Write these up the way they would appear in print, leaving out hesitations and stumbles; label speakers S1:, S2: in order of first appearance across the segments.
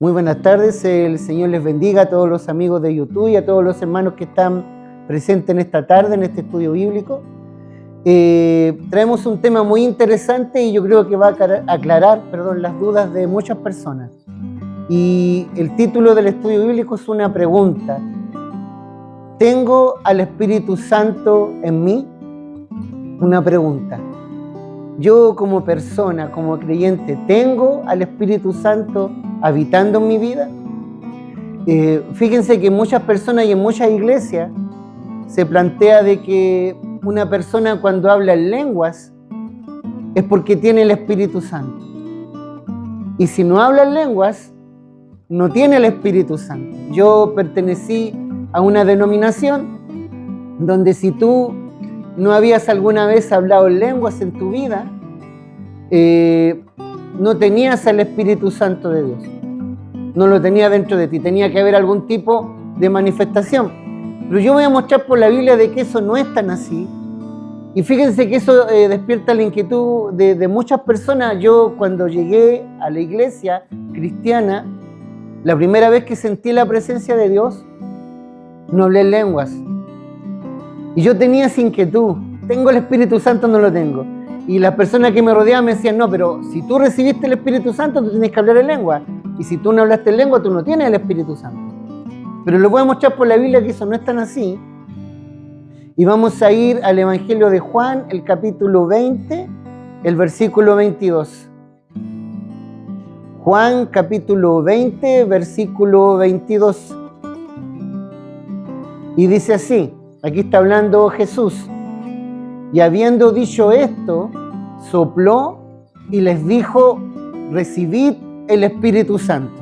S1: Muy buenas tardes, el Señor les bendiga a todos los amigos de YouTube y a todos los hermanos que están presentes en esta tarde, en este estudio bíblico. Traemos un tema muy interesante y yo creo que va a aclarar las dudas de muchas personas. Y el título del estudio bíblico es una pregunta. ¿Tengo al Espíritu Santo en mí? Una pregunta. Yo como persona, como creyente, ¿tengo al Espíritu Santo habitando en mi vida? Fíjense que muchas personas y en muchas iglesias se plantea de que una persona cuando habla en lenguas es porque tiene el Espíritu Santo. Y si no habla en lenguas, no tiene el Espíritu Santo. Yo pertenecí a una denominación donde si tú no habías alguna vez hablado en lenguas en tu vida, no tenías al Espíritu Santo de Dios. No lo tenía dentro de ti. Tenía que haber algún tipo de manifestación. Pero yo voy a mostrar por la Biblia de que eso no es tan así. Y fíjense que eso despierta la inquietud de muchas personas. Yo cuando llegué a la iglesia cristiana, la primera vez que sentí la presencia de Dios, no hablé en lenguas. Y yo tenía esa inquietud. ¿Tengo el Espíritu Santo o no lo tengo? Y las personas que me rodeaban me decían, no, pero si tú recibiste el Espíritu Santo, tú tienes que hablar en lengua. Y si tú no hablaste en lengua, tú no tienes el Espíritu Santo. Pero les voy a mostrar por la Biblia que eso no es tan así. Y vamos a ir al Evangelio de Juan, el capítulo 20, el versículo 22. Juan, capítulo 20, versículo 22. Y dice así, aquí está hablando Jesús. Y habiendo dicho esto, sopló y les dijo, recibid el Espíritu Santo.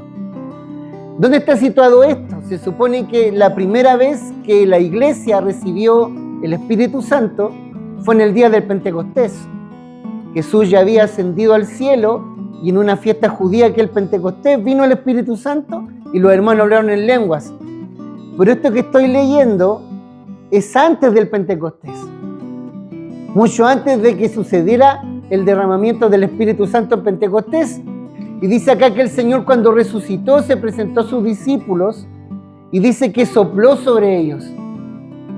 S1: ¿Dónde está situado esto? Se supone que la primera vez que la iglesia recibió el Espíritu Santo fue en el día del Pentecostés. Jesús ya había ascendido al cielo y en una fiesta judía que es el Pentecostés vino el Espíritu Santo y los hermanos hablaron en lenguas. Pero esto que estoy leyendo es antes del Pentecostés. Mucho antes de que sucediera el derramamiento del Espíritu Santo en Pentecostés. Y dice acá que el Señor cuando resucitó se presentó a sus discípulos y dice que sopló sobre ellos.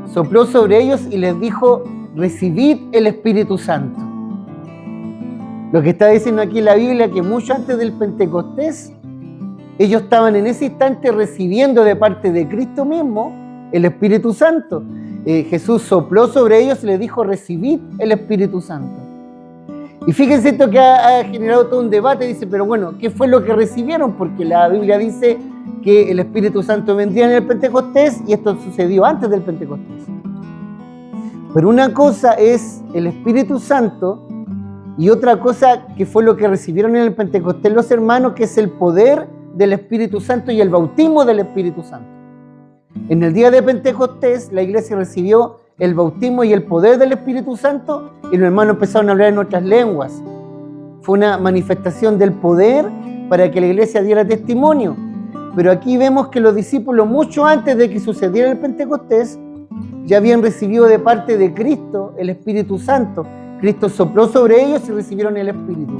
S1: Sopló sobre ellos y les dijo, recibid el Espíritu Santo. Lo que está diciendo aquí la Biblia que mucho antes del Pentecostés, ellos estaban en ese instante recibiendo de parte de Cristo mismo el Espíritu Santo. Jesús sopló sobre ellos y les dijo, recibid el Espíritu Santo. Y fíjense esto que ha generado todo un debate. Dice, pero bueno, ¿qué fue lo que recibieron? Porque la Biblia dice que el Espíritu Santo vendría en el Pentecostés y esto sucedió antes del Pentecostés. Pero una cosa es el Espíritu Santo y otra cosa que fue lo que recibieron en el Pentecostés los hermanos, que es el poder del Espíritu Santo y el bautismo del Espíritu Santo. En el día de Pentecostés la iglesia recibió el bautismo y el poder del Espíritu Santo y los hermanos empezaron a hablar en otras lenguas. Fue una manifestación del poder para que la iglesia diera testimonio. Pero aquí vemos que los discípulos, mucho antes de que sucediera el Pentecostés, ya habían recibido de parte de Cristo el Espíritu Santo. Cristo sopló sobre ellos y recibieron el Espíritu.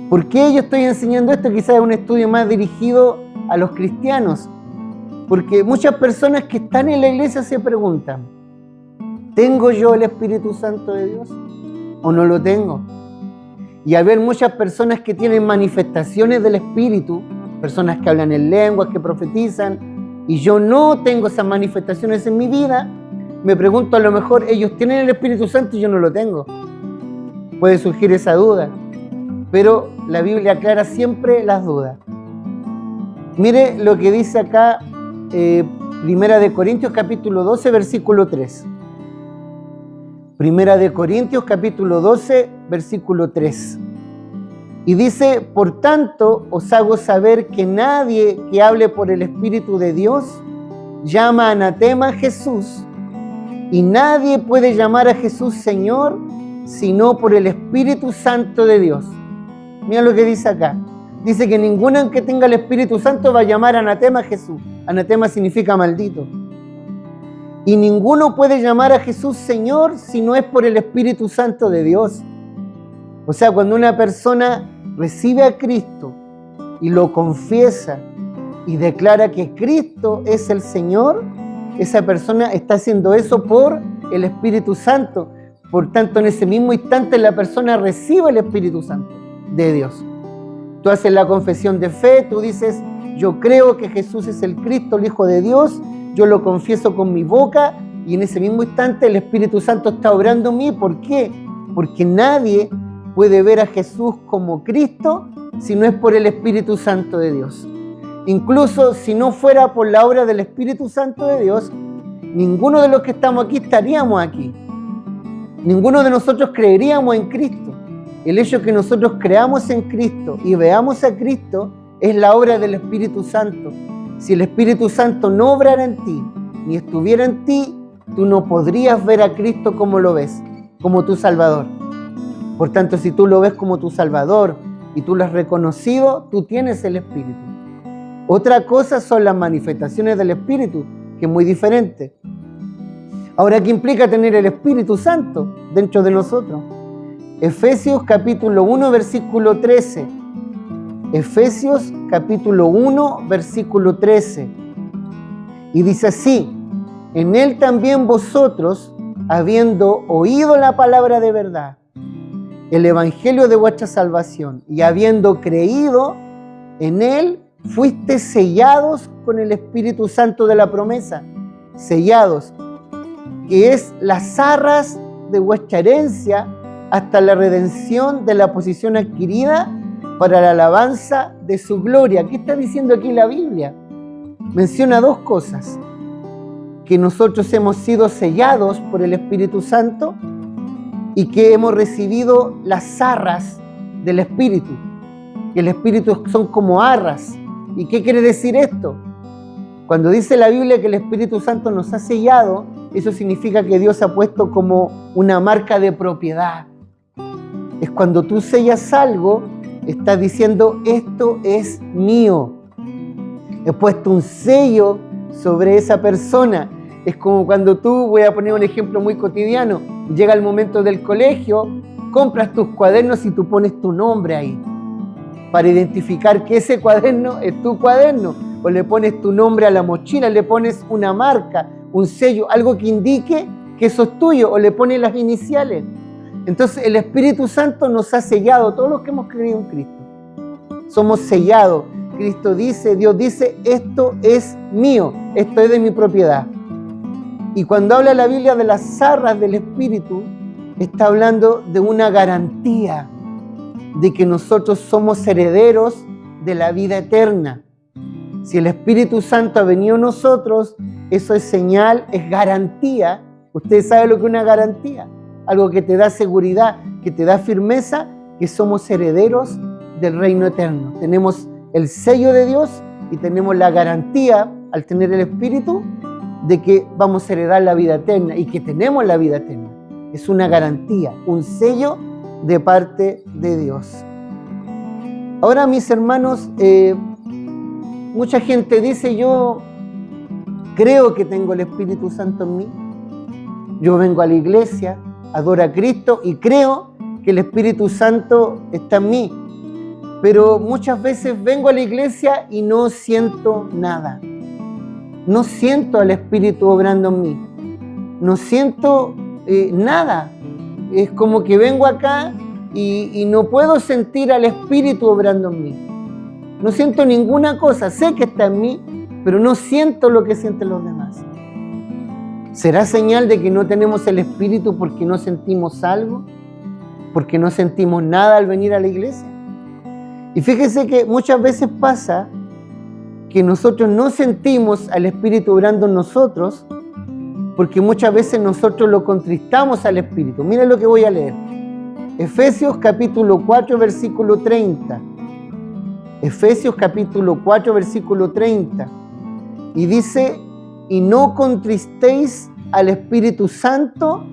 S1: ¿Por qué yo estoy enseñando esto? Quizás es un estudio más dirigido a los cristianos. Porque muchas personas que están en la iglesia se preguntan, ¿tengo yo el Espíritu Santo de Dios o no lo tengo? Y al ver muchas personas que tienen manifestaciones del Espíritu, personas que hablan en lenguas, que profetizan, y yo no tengo esas manifestaciones en mi vida, me pregunto, a lo mejor ellos tienen el Espíritu Santo y yo no lo tengo. Puede surgir esa duda, pero la Biblia aclara siempre las dudas. Mire lo que dice acá, Primera de Corintios capítulo 12, versículo 3. Primera de Corintios capítulo 12, versículo 3. Y dice, por tanto, os hago saber que nadie que hable por el Espíritu de Dios llama anatema a Jesús, y nadie puede llamar a Jesús Señor, sino por el Espíritu Santo de Dios. Mira lo que dice acá. Dice que ninguno que tenga el Espíritu Santo va a llamar anatema a Jesús. Anatema significa maldito. Y ninguno puede llamar a Jesús Señor si no es por el Espíritu Santo de Dios. O sea, cuando una persona recibe a Cristo y lo confiesa y declara que Cristo es el Señor, esa persona está haciendo eso por el Espíritu Santo. Por tanto, en ese mismo instante la persona recibe el Espíritu Santo de Dios. Tú haces la confesión de fe, tú dices, yo creo que Jesús es el Cristo, el Hijo de Dios, yo lo confieso con mi boca y en ese mismo instante el Espíritu Santo está obrando en mí. ¿Por qué? Porque nadie puede ver a Jesús como Cristo si no es por el Espíritu Santo de Dios. Incluso si no fuera por la obra del Espíritu Santo de Dios, ninguno de los que estamos aquí estaríamos aquí. Ninguno de nosotros creeríamos en Cristo. El hecho de que nosotros creamos en Cristo y veamos a Cristo es la obra del Espíritu Santo. Si el Espíritu Santo no obrara en ti, ni estuviera en ti, tú no podrías ver a Cristo como lo ves, como tu Salvador. Por tanto, si tú lo ves como tu Salvador y tú lo has reconocido, tú tienes el Espíritu. Otra cosa son las manifestaciones del Espíritu, que es muy diferente. Ahora, ¿qué implica tener el Espíritu Santo dentro de nosotros? Efesios capítulo 1, versículo 13. Efesios capítulo 1, versículo 13. Y dice así, en él también vosotros, habiendo oído la palabra de verdad, el evangelio de vuestra salvación, y habiendo creído en él, fuiste sellados con el Espíritu Santo de la promesa. Sellados, que es las arras de vuestra herencia hasta la redención de la posición adquirida para la alabanza de su gloria. ¿Qué está diciendo aquí la Biblia? Menciona dos cosas: que nosotros hemos sido sellados por el Espíritu Santo y que hemos recibido las arras del Espíritu. Que el Espíritu son como arras. ¿Y qué quiere decir esto? Cuando dice la Biblia que el Espíritu Santo nos ha sellado, eso significa que Dios ha puesto como una marca de propiedad. Es cuando tú sellas algo, estás diciendo, esto es mío. He puesto un sello sobre esa persona. Es como cuando tú, voy a poner un ejemplo muy cotidiano, llega el momento del colegio, compras tus cuadernos y tú pones tu nombre ahí, para identificar que ese cuaderno es tu cuaderno. O le pones tu nombre a la mochila, le pones una marca, un sello, algo que indique que eso es tuyo, o le pones las iniciales. Entonces el Espíritu Santo nos ha sellado, todos los que hemos creído en Cristo. Somos sellados. Cristo dice, Dios dice, esto es mío, esto es de mi propiedad. Y cuando habla la Biblia de las arras del Espíritu, está hablando de una garantía de que nosotros somos herederos de la vida eterna. Si el Espíritu Santo ha venido a nosotros, eso es señal, es garantía. Ustedes saben lo que es una garantía, algo que te da seguridad, que te da firmeza, que somos herederos del reino eterno. Tenemos el sello de Dios y tenemos la garantía, al tener el Espíritu, de que vamos a heredar la vida eterna y que tenemos la vida eterna. Es una garantía, un sello de parte de Dios. Ahora, mis hermanos, mucha gente dice, yo creo que tengo el Espíritu Santo en mí. Yo vengo a la iglesia, adoro a Cristo y creo que el Espíritu Santo está en mí. Pero muchas veces vengo a la iglesia y no siento nada. No siento al Espíritu obrando en mí. No siento nada. Es como que vengo acá y no puedo sentir al Espíritu obrando en mí. No siento ninguna cosa. Sé que está en mí, pero no siento lo que sienten los demás. ¿Será señal de que no tenemos el Espíritu porque no sentimos algo? ¿Porque no sentimos nada al venir a la iglesia? Y fíjese que muchas veces pasa que nosotros no sentimos al Espíritu obrando en nosotros porque muchas veces nosotros lo contristamos al Espíritu. Mira lo que voy a leer. Efesios capítulo 4, versículo 30. Efesios capítulo 4, versículo 30. Y dice, y no contristéis al Espíritu Santo,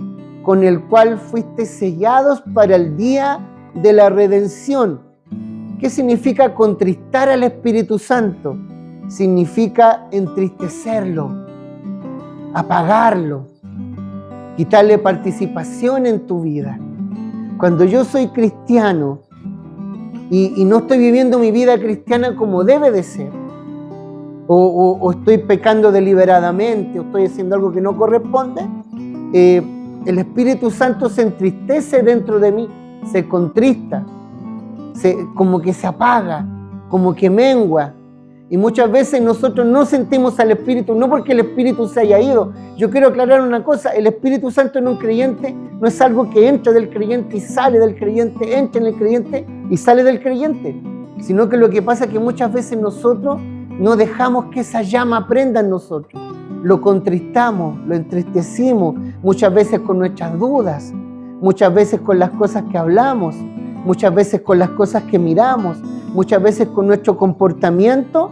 S1: con el cual fuisteis sellados para el día de la redención. ¿Qué significa contristar al Espíritu Santo? Significa entristecerlo, apagarlo, quitarle participación en tu vida. Cuando yo soy cristiano y no estoy viviendo mi vida cristiana como debe de ser, o estoy pecando deliberadamente, o estoy haciendo algo que no corresponde, el Espíritu Santo se entristece dentro de mí, se contrista, como que se apaga, como que mengua. Y muchas veces nosotros no sentimos al Espíritu, no porque el Espíritu se haya ido. Yo quiero aclarar una cosa, el Espíritu Santo en un creyente no es algo que entra del creyente y sale del creyente, entra en el creyente y sale del creyente, sino que lo que pasa es que muchas veces nosotros no dejamos que esa llama prenda en nosotros. Lo contristamos, lo entristecimos, muchas veces con nuestras dudas, muchas veces con las cosas que hablamos, muchas veces con las cosas que miramos, muchas veces con nuestro comportamiento,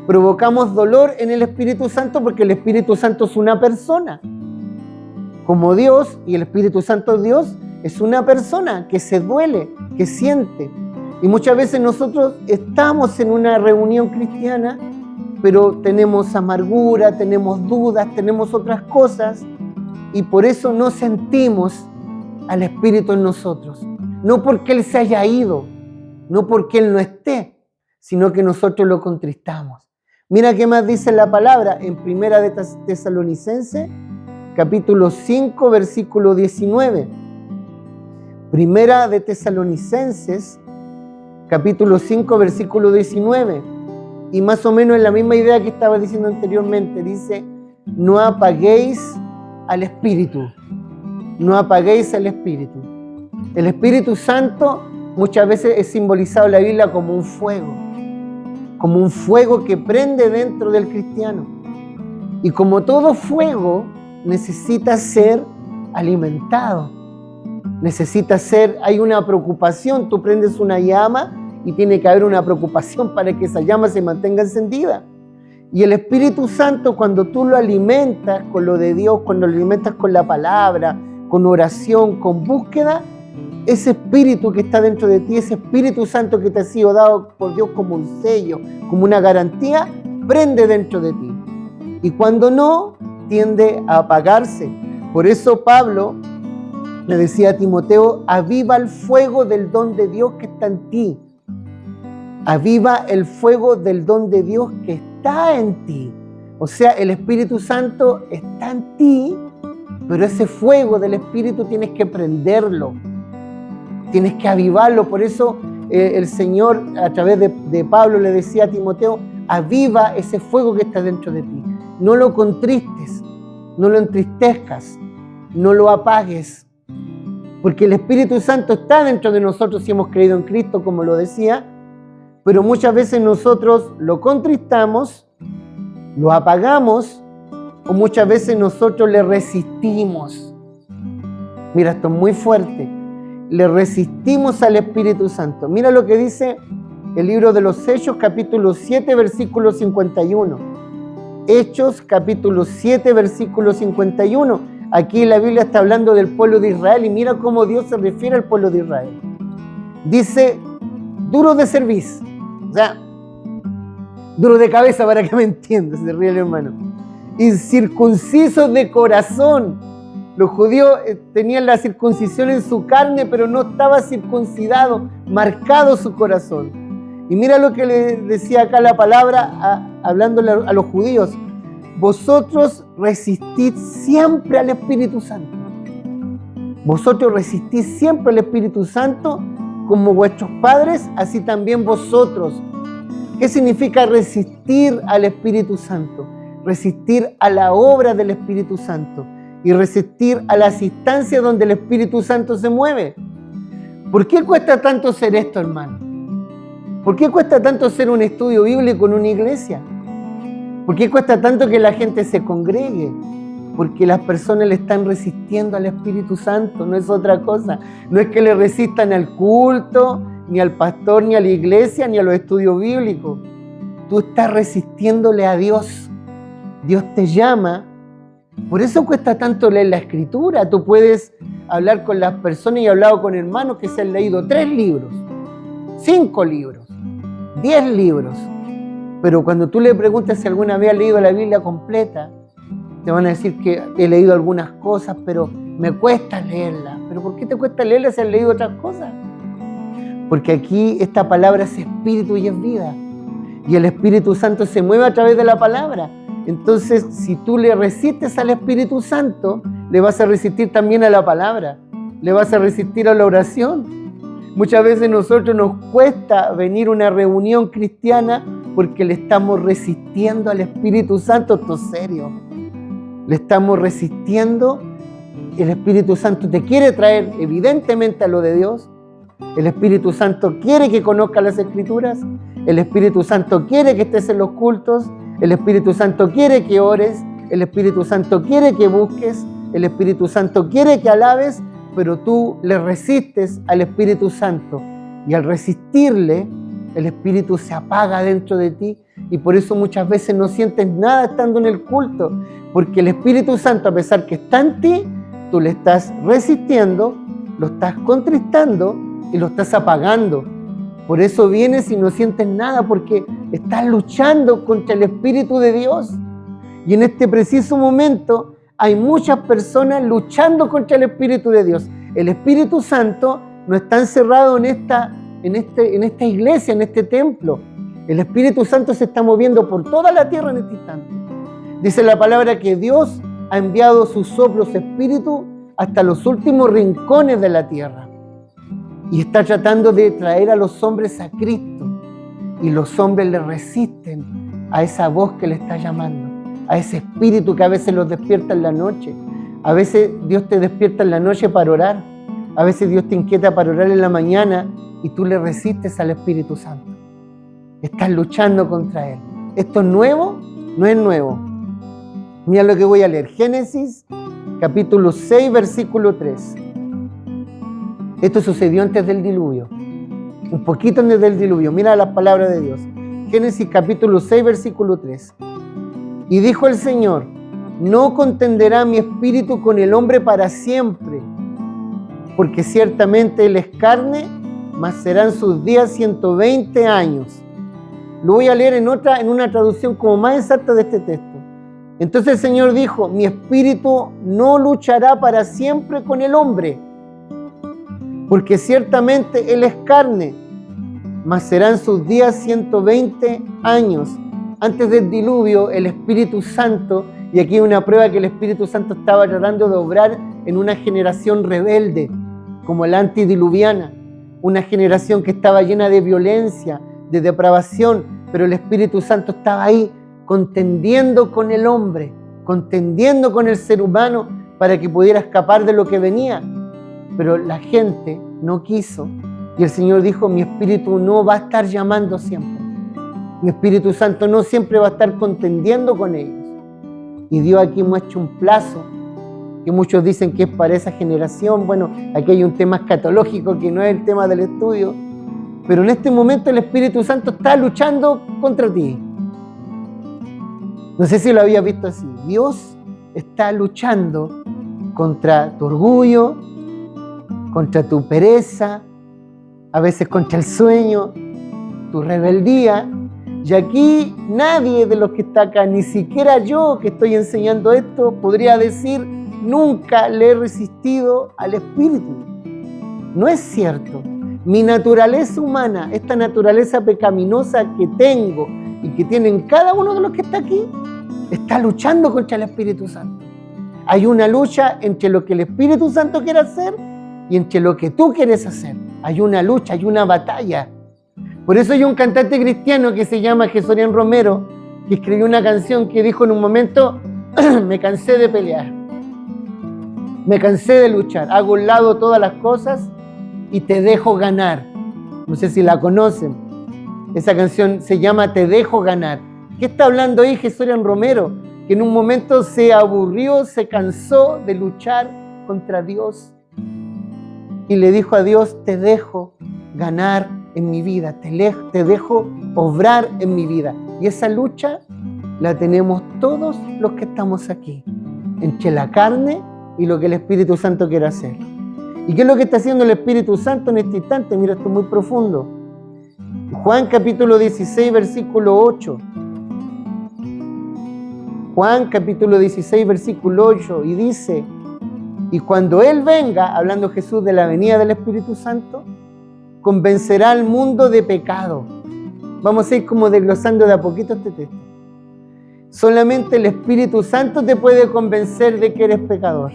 S1: provocamos dolor en el Espíritu Santo porque el Espíritu Santo es una persona. Como Dios, y el Espíritu Santo Dios, es una persona que se duele, que siente. Y muchas veces nosotros estamos en una reunión cristiana, pero tenemos amargura, tenemos dudas, tenemos otras cosas, y por eso no sentimos al Espíritu en nosotros. No porque Él se haya ido, no porque Él no esté, sino que nosotros lo contristamos. Mira qué más dice la palabra en Primera de Tesalonicenses, capítulo 5, versículo 19. Primera de Tesalonicenses, capítulo 5, versículo 19. Y más o menos en la misma idea que estaba diciendo anteriormente, dice, no apaguéis al Espíritu, no apaguéis al Espíritu. El Espíritu Santo muchas veces es simbolizado en la Biblia como un fuego que prende dentro del cristiano. Y como todo fuego, necesita ser alimentado. Hay una preocupación, tú prendes una llama y tiene que haber una preocupación para que esa llama se mantenga encendida. Y el Espíritu Santo, cuando tú lo alimentas con lo de Dios, cuando lo alimentas con la palabra, con oración, con búsqueda, ese Espíritu que está dentro de ti, ese Espíritu Santo que te ha sido dado por Dios como un sello, como una garantía, prende dentro de ti. Y cuando no, tiende a apagarse. Por eso Pablo le decía a Timoteo, aviva el fuego del don de Dios que está en ti. Aviva el fuego del don de Dios que está en ti. O sea, el Espíritu Santo está en ti, pero ese fuego del Espíritu tienes que prenderlo. Tienes que avivarlo. Por eso el Señor, a través de Pablo, le decía a Timoteo, aviva ese fuego que está dentro de ti. No lo contristes, no lo entristezcas, no lo apagues. Porque el Espíritu Santo está dentro de nosotros si hemos creído en Cristo, como lo decía, pero muchas veces nosotros lo contristamos, lo apagamos, o muchas veces nosotros le resistimos. Mira, esto es muy fuerte. Le resistimos al Espíritu Santo. Mira lo que dice el libro de los Hechos, capítulo 7, versículo 51. Hechos, capítulo 7, versículo 51. Aquí la Biblia está hablando del pueblo de Israel y mira cómo Dios se refiere al pueblo de Israel. Dice, duro de cerviz, o sea, duro de cabeza para que me entiendas, se ríe el hermano. Incircuncisos de corazón. Los judíos tenían la circuncisión en su carne, pero no estaba circuncidado, marcado su corazón. Y mira lo que le decía acá la palabra, hablándole a los judíos. Vosotros resistid siempre al Espíritu Santo. Vosotros resistid siempre al Espíritu Santo, como vuestros padres, así también vosotros. ¿Qué significa resistir al Espíritu Santo? Resistir a la obra del Espíritu Santo y resistir a las instancias donde el Espíritu Santo se mueve. ¿Por qué cuesta tanto ser esto, hermano? ¿Por qué cuesta tanto hacer un estudio bíblico en una iglesia? ¿Por qué cuesta tanto que la gente se congregue? Porque las personas le están resistiendo al Espíritu Santo, no es otra cosa. No es que le resistan al culto, ni al pastor, ni a la iglesia, ni a los estudios bíblicos. Tú estás resistiéndole a Dios. Dios te llama. Por eso cuesta tanto leer la Escritura. Tú puedes hablar con las personas, y he hablado con hermanos que se han leído 3 libros, 5 libros, 10 libros. Pero cuando tú le preguntas si alguna vez has leído la Biblia completa, te van a decir que he leído algunas cosas, pero me cuesta leerla. ¿Pero por qué te cuesta leerla si has leído otras cosas? Porque aquí esta palabra es espíritu y es vida. Y el Espíritu Santo se mueve a través de la palabra. Entonces, si tú le resistes al Espíritu Santo, le vas a resistir también a la palabra. Le vas a resistir a la oración. Muchas veces a nosotros nos cuesta venir a una reunión cristiana porque le estamos resistiendo al Espíritu Santo. Esto es serio. Le estamos resistiendo. El Espíritu Santo te quiere traer evidentemente a lo de Dios. El Espíritu Santo quiere que conozcas las Escrituras. El Espíritu Santo quiere que estés en los cultos. El Espíritu Santo quiere que ores. El Espíritu Santo quiere que busques. El Espíritu Santo quiere que alabes, pero tú le resistes al Espíritu Santo. Y al resistirle, el Espíritu se apaga dentro de ti. Y por eso muchas veces no sientes nada estando en el culto. Porque el Espíritu Santo, a pesar que está en ti, tú le estás resistiendo, lo estás contristando y lo estás apagando. Por eso vienes y no sientes nada, porque estás luchando contra el Espíritu de Dios. Y en este preciso momento hay muchas personas luchando contra el Espíritu de Dios. El Espíritu Santo no está encerrado en esta iglesia, en este templo. El Espíritu Santo se está moviendo por toda la tierra en este instante. Dice la palabra que Dios ha enviado sus soplos espíritu hasta los últimos rincones de la tierra. Y está tratando de traer a los hombres a Cristo. Y los hombres le resisten a esa voz que le está llamando, a ese espíritu que a veces los despierta en la noche. A veces Dios te despierta en la noche para orar. A veces Dios te inquieta para orar en la mañana y tú le resistes al Espíritu Santo. Estás luchando contra Él. ¿Esto es nuevo? No es nuevo. Mira lo que voy a leer. Génesis, capítulo 6, versículo 3. Esto sucedió antes del diluvio. Un poquito antes del diluvio. Mira la palabra de Dios. Génesis, capítulo 6, versículo 3. Y dijo el Señor: no contenderá mi espíritu con el hombre para siempre, porque ciertamente él es carne, mas serán sus días 120 años. Lo voy a leer en una traducción como más exacta de este texto. Entonces el Señor dijo: mi espíritu no luchará para siempre con el hombre, porque ciertamente él es carne, mas serán sus días 120 años. Antes del diluvio, el Espíritu Santo, y aquí hay una prueba que el Espíritu Santo estaba tratando de obrar en una generación rebelde, como la antidiluviana, una generación que estaba llena de violencia, de depravación, pero el Espíritu Santo estaba ahí contendiendo con el hombre, contendiendo con el ser humano para que pudiera escapar de lo que venía. Pero la gente no quiso, y el Señor dijo: mi Espíritu no va a estar llamando siempre. Mi Espíritu Santo no siempre va a estar contendiendo con ellos. Y Dios aquí muestra un plazo que muchos dicen que es para esa generación. Bueno, aquí hay un tema escatológico que no es el tema del estudio, pero en este momento el Espíritu Santo está luchando contra ti. No sé si lo habías visto así. Dios está luchando contra tu orgullo, contra tu pereza, a veces contra el sueño, tu rebeldía. Y aquí nadie de los que está acá, ni siquiera yo que estoy enseñando esto, podría decir: nunca le he resistido al Espíritu. No es cierto. Mi naturaleza humana, esta naturaleza pecaminosa que tengo y que tienen cada uno de los que está aquí, está luchando contra el Espíritu Santo. Hay una lucha entre lo que el Espíritu Santo quiere hacer y entre lo que tú quieres hacer. Hay una lucha, hay una batalla. Por eso hay un cantante cristiano que se llama Jesorian Romero, que escribió una canción que dijo en un momento: me cansé de pelear, me cansé de luchar, hago a un lado todas las cosas y te dejo ganar. No sé si la conocen. Esa canción se llama Te dejo ganar. ¿Qué está hablando ahí Jesorian Romero? Que en un momento se aburrió, se cansó de luchar contra Dios y le dijo a Dios: te dejo ganar en mi vida, te dejo obrar en mi vida. Y esa lucha la tenemos todos los que estamos aquí, entre la carne y lo que el Espíritu Santo quiere hacer. ¿Y qué es lo que está haciendo el Espíritu Santo en este instante? Mira, esto es muy profundo. Juan capítulo 16, versículo 8. Juan capítulo 16, versículo 8, y dice: y cuando Él venga, hablando Jesús de la venida del Espíritu Santo, convencerá al mundo de pecado. Vamos a ir como desglosando de a poquito este texto. Solamente el Espíritu Santo te puede convencer de que eres pecador.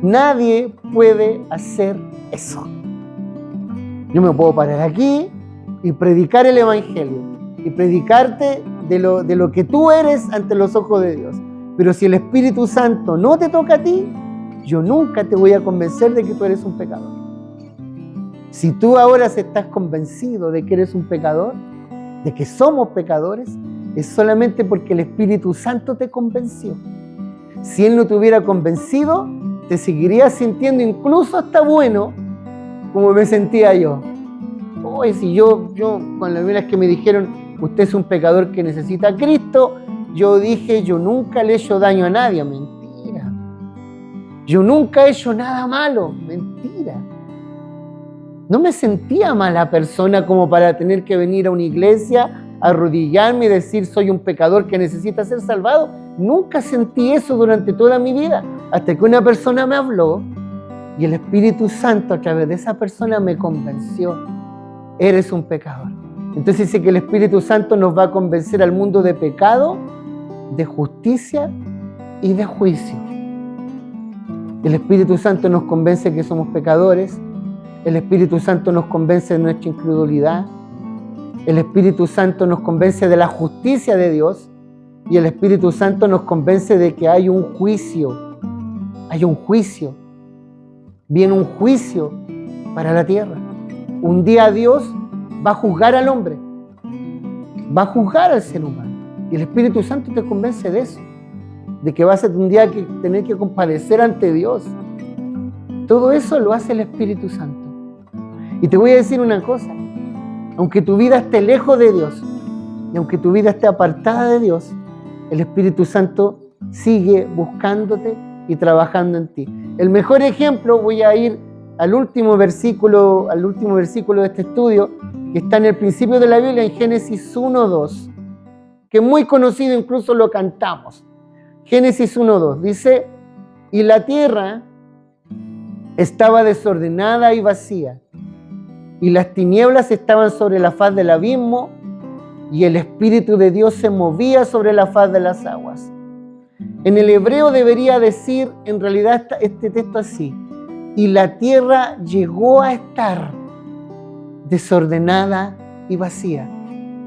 S1: Nadie puede hacer eso. Yo me puedo parar aquí y predicar el Evangelio y predicarte de lo que tú eres ante los ojos de Dios. Pero si el Espíritu Santo no te toca a ti, yo nunca te voy a convencer de que tú eres un pecador. Si tú ahora estás convencido de que eres un pecador, de que somos pecadores, es solamente porque el Espíritu Santo te convenció. Si Él no te hubiera convencido, te seguirías sintiendo incluso hasta bueno, como me sentía yo. Oye, si yo con las veces que me dijeron, usted es un pecador que necesita a Cristo, yo dije, yo nunca le he hecho daño a nadie. Mentira. Yo nunca he hecho nada malo. Mentira. No me sentía mala persona como para tener que venir a una iglesia, arrodillarme y decir, soy un pecador que necesita ser salvado. Nunca sentí eso durante toda mi vida, hasta que una persona me habló y el Espíritu Santo a través de esa persona me convenció. Eres un pecador. Entonces dice que el Espíritu Santo nos va a convencer al mundo de pecado, de justicia y de juicio. El Espíritu Santo nos convence que somos pecadores. El Espíritu Santo nos convence de nuestra incredulidad. El Espíritu Santo nos convence de la justicia de Dios. Y el Espíritu Santo nos convence de que hay un juicio. Hay un juicio. Viene un juicio para la tierra. Un día Dios va a juzgar al hombre. Va a juzgar al ser humano. Y el Espíritu Santo te convence de eso. De que vas a un día tener que compadecer ante Dios. Todo eso lo hace el Espíritu Santo. Y te voy a decir una cosa. Aunque tu vida esté lejos de Dios, y aunque tu vida esté apartada de Dios, el Espíritu Santo sigue buscándote y trabajando en ti. El mejor ejemplo, voy a ir al último versículo de este estudio, que está en el principio de la Biblia, en Génesis 1:2, que es muy conocido, incluso lo cantamos. Génesis 1:2 dice, y la tierra estaba desordenada y vacía, y las tinieblas estaban sobre la faz del abismo, y el Espíritu de Dios se movía sobre la faz de las aguas. En el hebreo debería decir, en realidad, este texto así, y la tierra llegó a estar desordenada y vacía.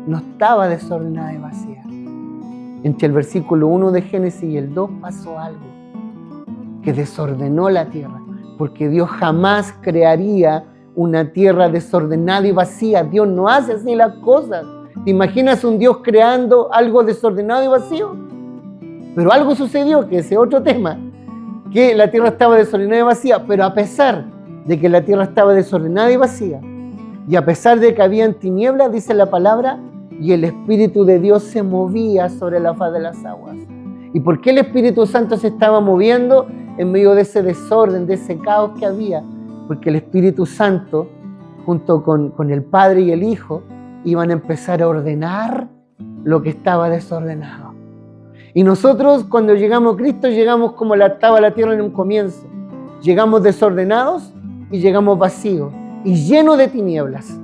S1: No estaba desordenada y vacía. Entre el versículo 1 de Génesis y el 2 pasó algo que desordenó la tierra, porque Dios jamás crearía una tierra desordenada y vacía. Dios no hace así las cosas. ¿Te imaginas un Dios creando algo desordenado y vacío? Pero algo sucedió, que ese es otro tema, que la tierra estaba desordenada y vacía, pero a pesar de que la tierra estaba desordenada y vacía, y a pesar de que habían tinieblas, dice la palabra, y el Espíritu de Dios se movía sobre la faz de las aguas. ¿Y por qué el Espíritu Santo se estaba moviendo en medio de ese desorden, de ese caos que había? Porque el Espíritu Santo, junto con el Padre y el Hijo, iban a empezar a ordenar lo que estaba desordenado. Y nosotros, cuando llegamos a Cristo, llegamos como estaba la tierra en un comienzo. Llegamos desordenados y llegamos vacíos y llenos de tinieblas.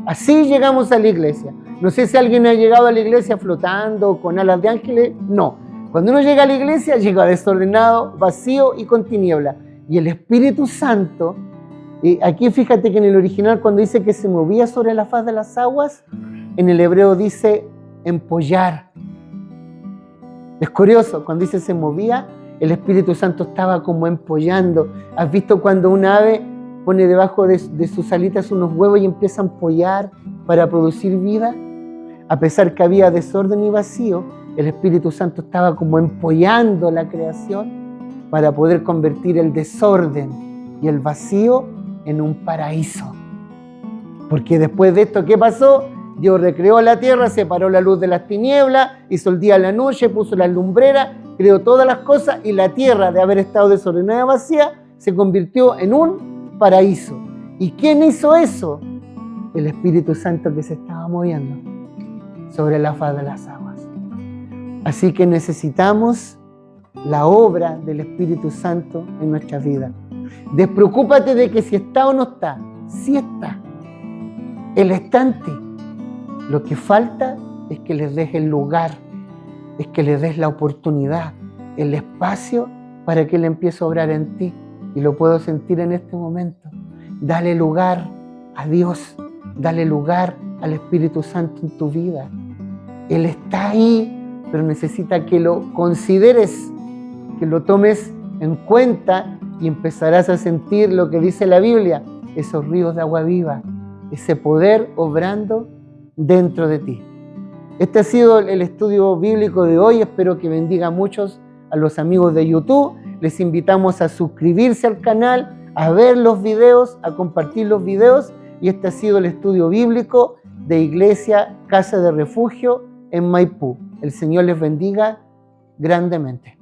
S1: Así llegamos a la iglesia. No sé si alguien ha llegado a la iglesia flotando con alas de ángeles. No. Cuando uno llega a la iglesia, llega desordenado, vacío y con tiniebla. Y el Espíritu Santo, aquí fíjate que en el original cuando dice que se movía sobre la faz de las aguas, en el hebreo dice empollar. Es curioso, cuando dice se movía, el Espíritu Santo estaba como empollando. ¿Has visto cuando un ave pone debajo de sus alitas unos huevos y empieza a empollar para producir vida? A pesar que había desorden y vacío, el Espíritu Santo estaba como empollando la creación para poder convertir el desorden y el vacío en un paraíso. Porque después de esto, ¿qué pasó? Dios recreó la tierra, separó la luz de las tinieblas, hizo el día a la noche, puso las lumbreras, creó todas las cosas y la tierra, de haber estado desordenada y vacía, se convirtió en un paraíso. ¿Y quién hizo eso? El Espíritu Santo que se estaba moviendo sobre la faz de las aguas. Así que necesitamos la obra del Espíritu Santo en nuestra vida. Despreocúpate de que si está o no está. sí está. Él está en ti. Lo que falta es que les des el lugar, es que les des la oportunidad, el espacio para que Él empiece a obrar en ti. Y lo puedo sentir en este momento. Dale lugar a Dios, dale lugar al Espíritu Santo en tu vida. Él está ahí, pero necesita que lo consideres, que lo tomes en cuenta y empezarás a sentir lo que dice la Biblia, esos ríos de agua viva, ese poder obrando dentro de ti. Este ha sido el estudio bíblico de hoy. Espero que bendiga a muchos a los amigos de YouTube. Les invitamos a suscribirse al canal, a ver los videos, a compartir los videos. Y este ha sido el estudio bíblico de Iglesia Casa de Refugio en Maipú. El Señor les bendiga grandemente.